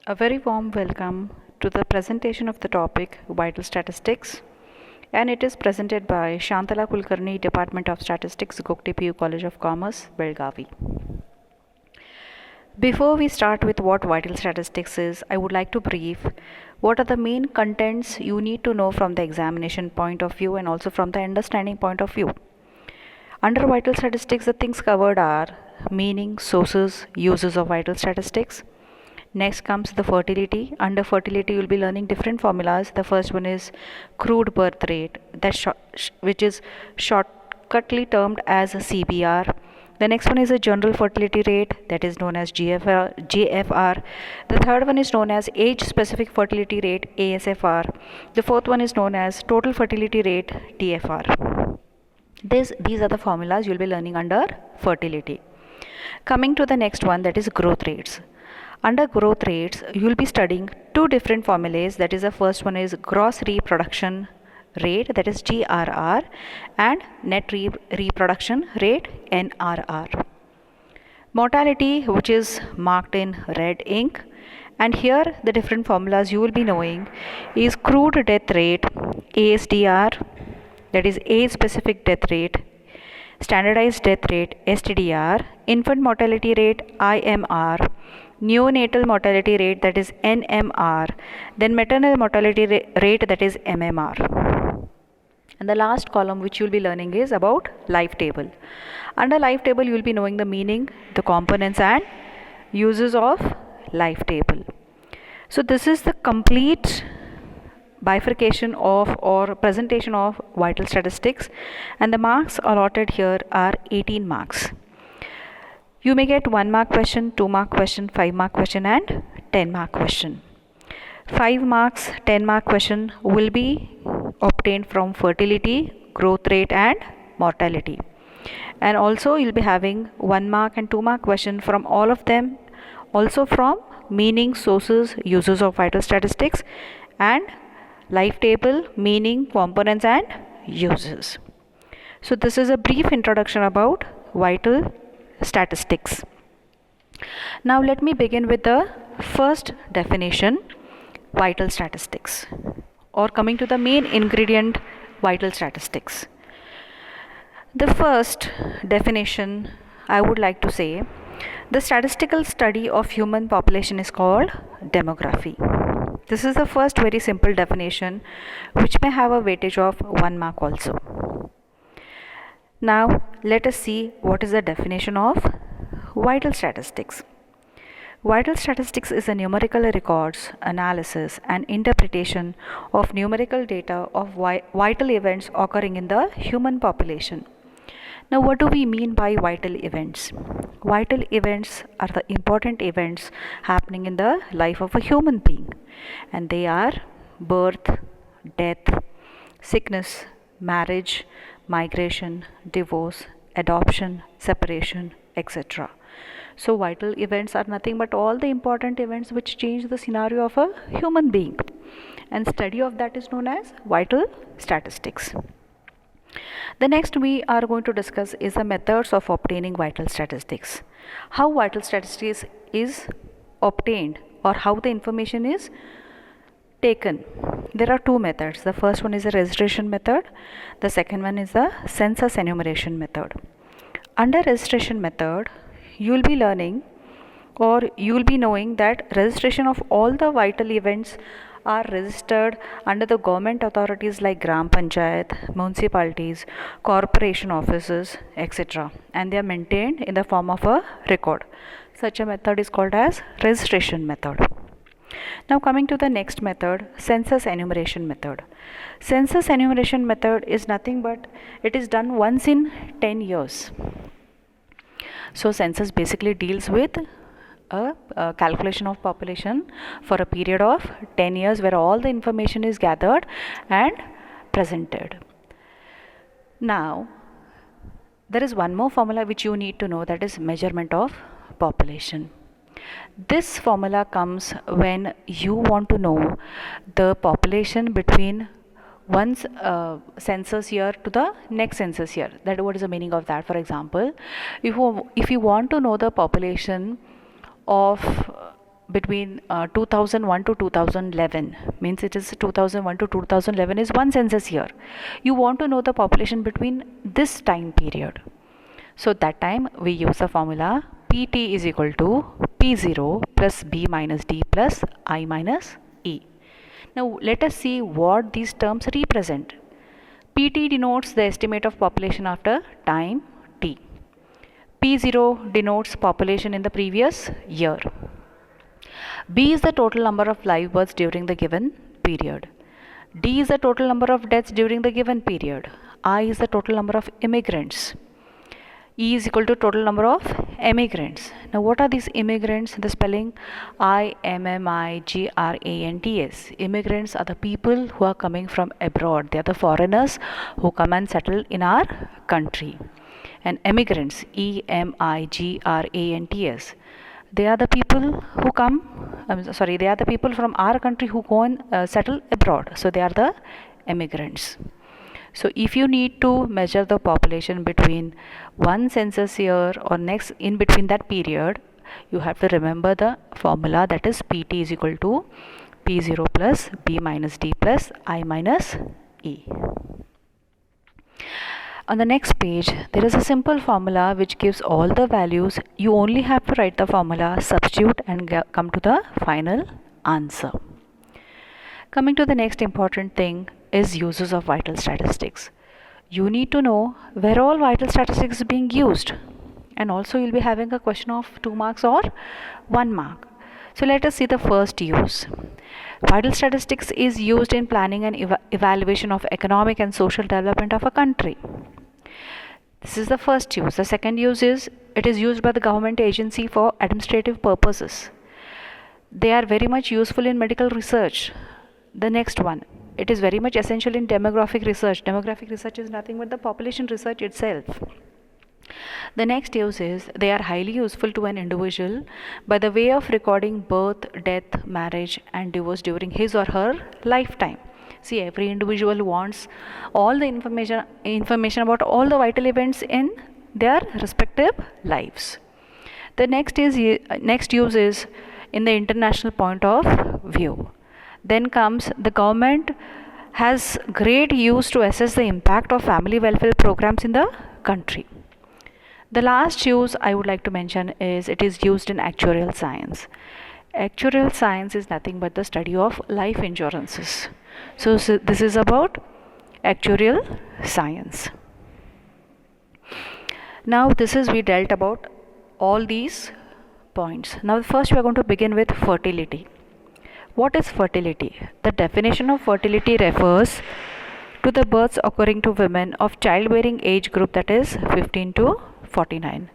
A very warm welcome to the presentation of the topic Vital Statistics, and it is presented by Shantala Kulkarni, Department of Statistics, Gokte PU College of Commerce, Belgavi. Before we start with what vital statistics is, I would like to brief what are the main contents you need to know from the examination point of view and also from the understanding point of view. Under vital statistics, the things covered are meaning, sources, uses of vital statistics. Next comes the fertility. Under fertility, you'll be learning different formulas. The first one is crude birth rate, which is shortcutly termed as CBR. The next one is a general fertility rate, that is known as JFR. The third one is known as age specific fertility rate, ASFR. The fourth one is known as total fertility rate, TFR. These are the formulas you'll be learning under fertility. Coming to the next one, that is growth rates. Under growth rates, you will be studying two different formulas. That is, the first one is gross reproduction rate, that is GRR, and net reproduction rate, NRR. Mortality, which is marked in red ink, and here the different formulas you will be knowing is crude death rate, ASDR, that is age specific death rate, standardized death rate, STDR, infant mortality rate, IMR, neonatal mortality rate, that is NMR, then maternal mortality rate, that is MMR. And the last column which you will be learning is about life table. Under life table, you will be knowing the meaning, the components and uses of life table. So this is the complete bifurcation of or presentation of vital statistics, and the marks allotted here are 18 marks. You may get 1 mark question, 2 mark question, 5 mark question and 10 mark question. 5 marks, 10 mark question will be obtained from fertility, growth rate and mortality. And also you'll be having 1 mark and 2 mark question from all of them, also from meaning, sources, uses of vital statistics, and life table, meaning, components and uses. So this is a brief introduction about vital statistics. Now let me begin with the first definition, vital statistics, or coming to the main ingredient, vital statistics. The first definition I would like to say, the statistical study of human population is called demography. This is the first very simple definition which may have a weightage of 1 mark also. Now let us see what is the definition of vital statistics. Vital statistics is a numerical records, analysis and interpretation of numerical data of vital events occurring in the human population. Now what do we mean by vital events? Vital events are the important events happening in the life of a human being, and they are birth, death, sickness, marriage, migration, divorce, adoption, separation, etc. So vital events are nothing but all the important events which change the scenario of a human being, and study of that is known as vital statistics. The next we are going to discuss is the methods of obtaining vital statistics. How vital statistics is obtained, or how the information is taken. There are two methods. The first one is the registration method. The second one is the census enumeration method. Under registration method, you will be learning, or you will be knowing, that registration of all the vital events are registered under the government authorities like Gram Panchayat, municipalities, corporation offices, etc. and they are maintained in the form of a record. Such a method is called as registration method. Now coming to the next method, census enumeration method. Census enumeration method is nothing but it is done once in 10 years. So census basically deals with a calculation of population for a period of 10 years where all the information is gathered and presented. Now there is one more formula which you need to know, that is measurement of population. This formula comes when you want to know the population between one census year to the next census year. That what is the meaning of that? For example, if you want to know the population of between 2001 to 2011, means it is 2001 to 2011 is one census year. You want to know the population between this time period. So that time we use the formula PT is equal to P0 plus B minus D plus I minus E. Now let us see what these terms represent. PT denotes the estimate of population after time T. P0 denotes population in the previous year. B is the total number of live births during the given period. D is the total number of deaths during the given period. I is the total number of immigrants. E is equal to total number of immigrants. Now what are these immigrants? The spelling IMMIGRANTS. Immigrants are the people who are coming from abroad. They are the foreigners who come and settle in our country. And immigrants, EMIGRANTS. They are the people who come, they are the people from our country who go and settle abroad. So they are the immigrants. So if you need to measure the population between one census year or next in between that period, you have to remember the formula, that is PT is equal to P0 plus B minus D plus I minus E. On the next page, there is a simple formula which gives all the values. You only have to write the formula, substitute and come to the final answer. Coming to the next important thing is uses of vital statistics. You need to know where all vital statistics is being used, and also you'll be having a question of 2 marks or 1 mark. So let us see the first use. Vital statistics is used in planning and evaluation of economic and social development of a country. This is the first use. The second use is it is used by the government agency for administrative purposes. They are very much useful in medical research. The next one, it is very much essential in demographic research. Demographic research is nothing but the population research itself. The next use is they are highly useful to an individual by the way of recording birth, death, marriage and divorce during his or her lifetime. See, every individual wants all the information about all the vital events in their respective lives. The next use is in the international point of view. Then comes the government has great use to assess the impact of family welfare programs in the country. The last use I would like to mention is it is used in actuarial science. Actuarial science is nothing but the study of life insurances. So this is about actuarial science. Now we dealt about all these points. Now first we are going to begin with fertility. What is fertility? The definition of fertility refers to the births occurring to women of childbearing age group, that is 15 to 49.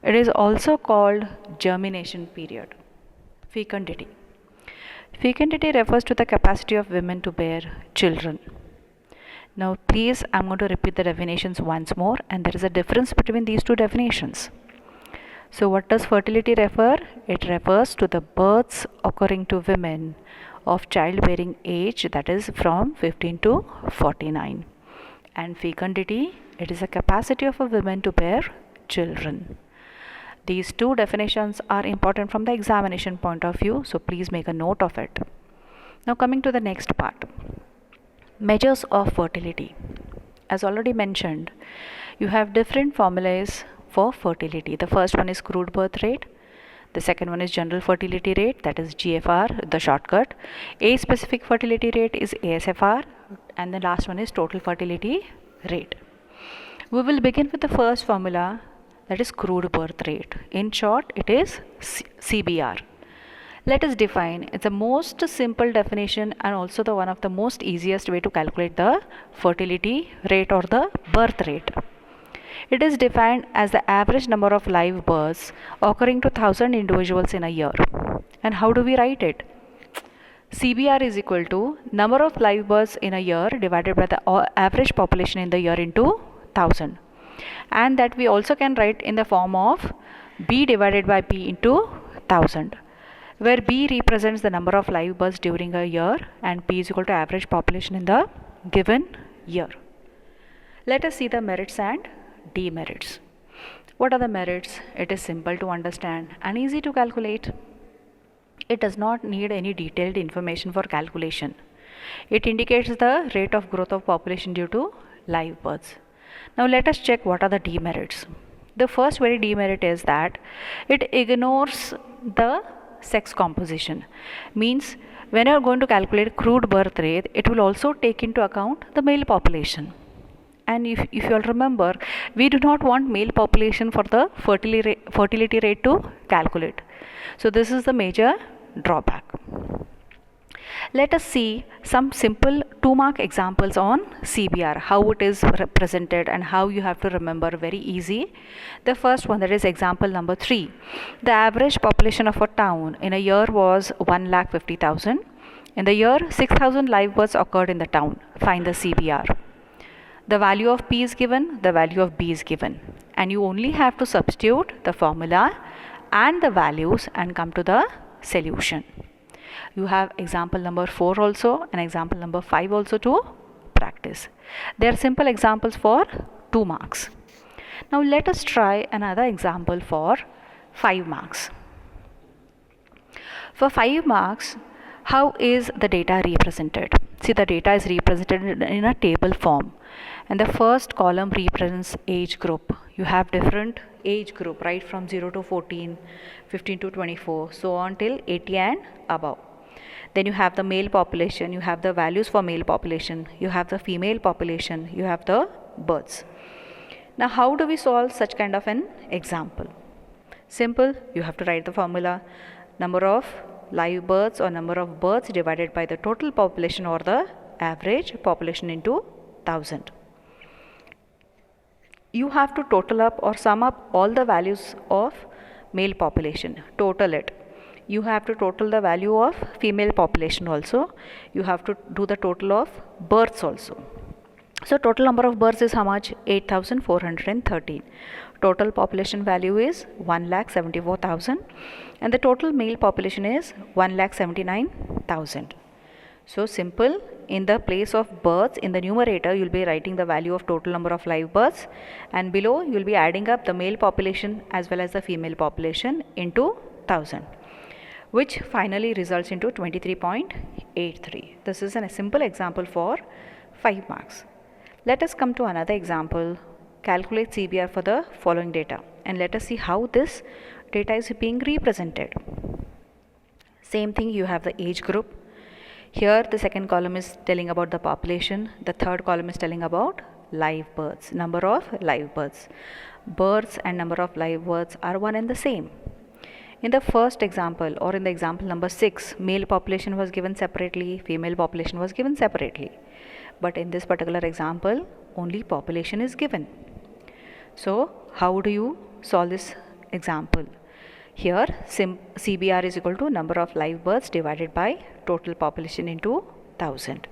It is also called germination period. Fecundity. Fecundity refers to the capacity of women to bear children. Now please, I'm going to repeat the definitions once more, and there is a difference between these two definitions. So what does fertility refer? It refers to the births occurring to women of childbearing age, that is from 15 to 49. And fecundity, it is the capacity of a woman to bear children. These two definitions are important from the examination point of view, so please make a note of it. Now coming to the next part. Measures of fertility. As already mentioned, you have different formulas for fertility. The first one is crude birth rate. The second one is general fertility rate, that is GFR, the shortcut. Age specific fertility rate is ASFR, and the last one is total fertility rate. We will begin with the first formula, that is crude birth rate. In short, it is CBR. Let us define. It's the most simple definition and also the one of the most easiest way to calculate the fertility rate or the birth rate. It is defined as the average number of live births occurring to 1,000 individuals in a year. And how do we write it? CBR is equal to number of live births in a year divided by the average population in the year into 1,000. And that we also can write in the form of B divided by P into 1,000, where B represents the number of live births during a year and P is equal to average population in the given year. Let us see the merits and demerits. What are the merits? It is simple to understand and easy to calculate. It does not need any detailed information for calculation. It indicates the rate of growth of population due to live births. Now let us check what are the demerits. The first very demerit is that it ignores the sex composition. Means when you are going to calculate crude birth rate, it will also take into account the male population. And if you all remember, we do not want male population for the fertility rate to calculate. So this is the major drawback. Let us see some simple 2-mark examples on CBR, how it is represented and how you have to remember, very easy. The first one, that is example number 3. The average population of a town in a year was 1,50,000. In the year, 6,000 live births occurred in the town. Find the CBR. The value of P is given, the value of B is given. And you only have to substitute the formula and the values and come to the solution. You have example number 4 also and example number 5 also to practice. They are simple examples for 2 marks. Now let us try another example for 5 marks. For 5 marks, how is the data represented? See, the data is represented in a table form. And the first column represents age group. You have different age group, right, from 0 to 14, 15 to 24, so on till 80 and above. Then you have the male population, you have the values for male population, you have the female population, you have the births. Now how do we solve such kind of an example? Simple, you have to write the formula, number of live births or number of births divided by the total population or the average population into 1000. You have to total up or sum up all the values of male population, total it. You have to total the value of female population also. You have to do the total of births also. So total number of births is how much? 8,413. Total population value is 1,74,000 and the total male population is 1,79,000. So simple, in the place of births, in the numerator you will be writing the value of total number of live births, and below you will be adding up the male population as well as the female population into 1000, which finally results into 23.83. This is a simple example for 5 marks. Let us come to another example. Calculate CBR for the following data and let us see how this data is being represented. Same thing, you have the age group. Here the second column is telling about the population. The third column is telling about live births, number of live births. Births and number of live births are one and the same. In the first example or in the example number 6, male population was given separately, female population was given separately. But in this particular example, only population is given. So how do you solve this example? Here CBR is equal to number of live births divided by total population into 1000.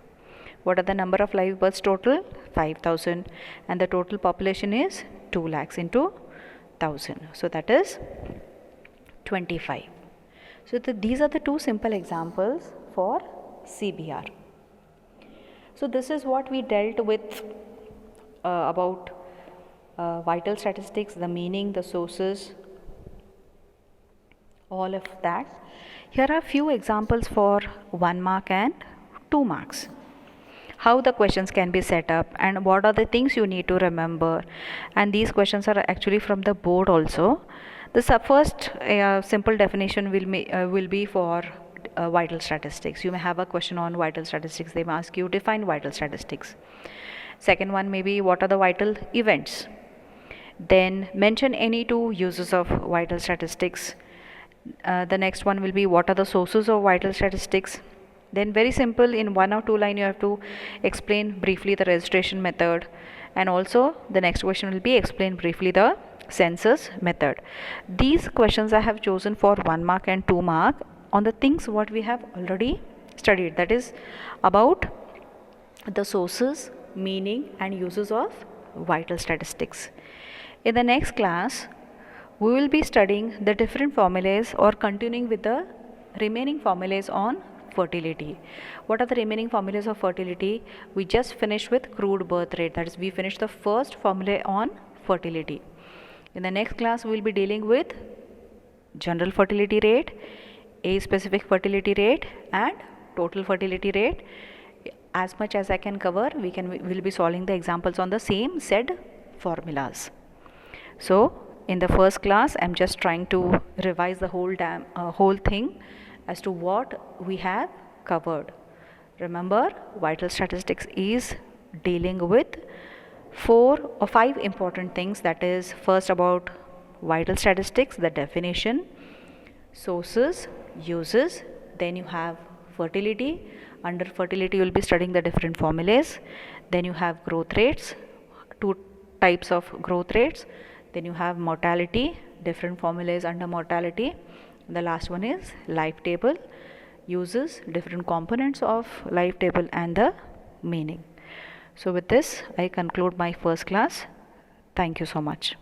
What are the number of live births total? 5,000, and the total population is 2 lakhs into 1000. So that is 25. So these are the 2 simple examples for CBR. So this is what we dealt with about vital statistics, the meaning, the sources, all of that. Here are few examples for 1 mark and 2 marks. How the questions can be set up and what are the things you need to remember. And these questions are actually from the board also. The first simple definition will be for vital statistics. You may have a question on vital statistics. They may ask you define vital statistics. Second one may be what are the vital events. Then mention any 2 uses of vital statistics. The next one will be what are the sources of vital statistics. Then very simple, in 1 or 2 line you have to explain briefly the registration method, and also the next question will be explain briefly the census method. These questions I have chosen for 1 mark and 2 mark on the things what we have already studied, that is about the sources, meaning and uses of vital statistics. In the next class we will be studying the different formulas or continuing with the remaining formulas on fertility. What are the remaining formulas of fertility? We just finished with crude birth rate, that is we finished the first formula on fertility. In the next class we will be dealing with general fertility rate, age specific fertility rate and total fertility rate. As much as I can cover, we'll be solving the examples on the same said formulas. So in the first class, I'm just trying to revise the whole thing as to what we have covered. Remember, vital statistics is dealing with 4 or 5 important things. That is, first about vital statistics, the definition, sources, uses, then you have fertility. Under fertility, you will be studying the different formulas. Then you have growth rates, 2 types of growth rates. Then you have mortality, different formulas under mortality. The last one is life table, uses, different components of life table, and the meaning. So with this, I conclude my first class. Thank you so much.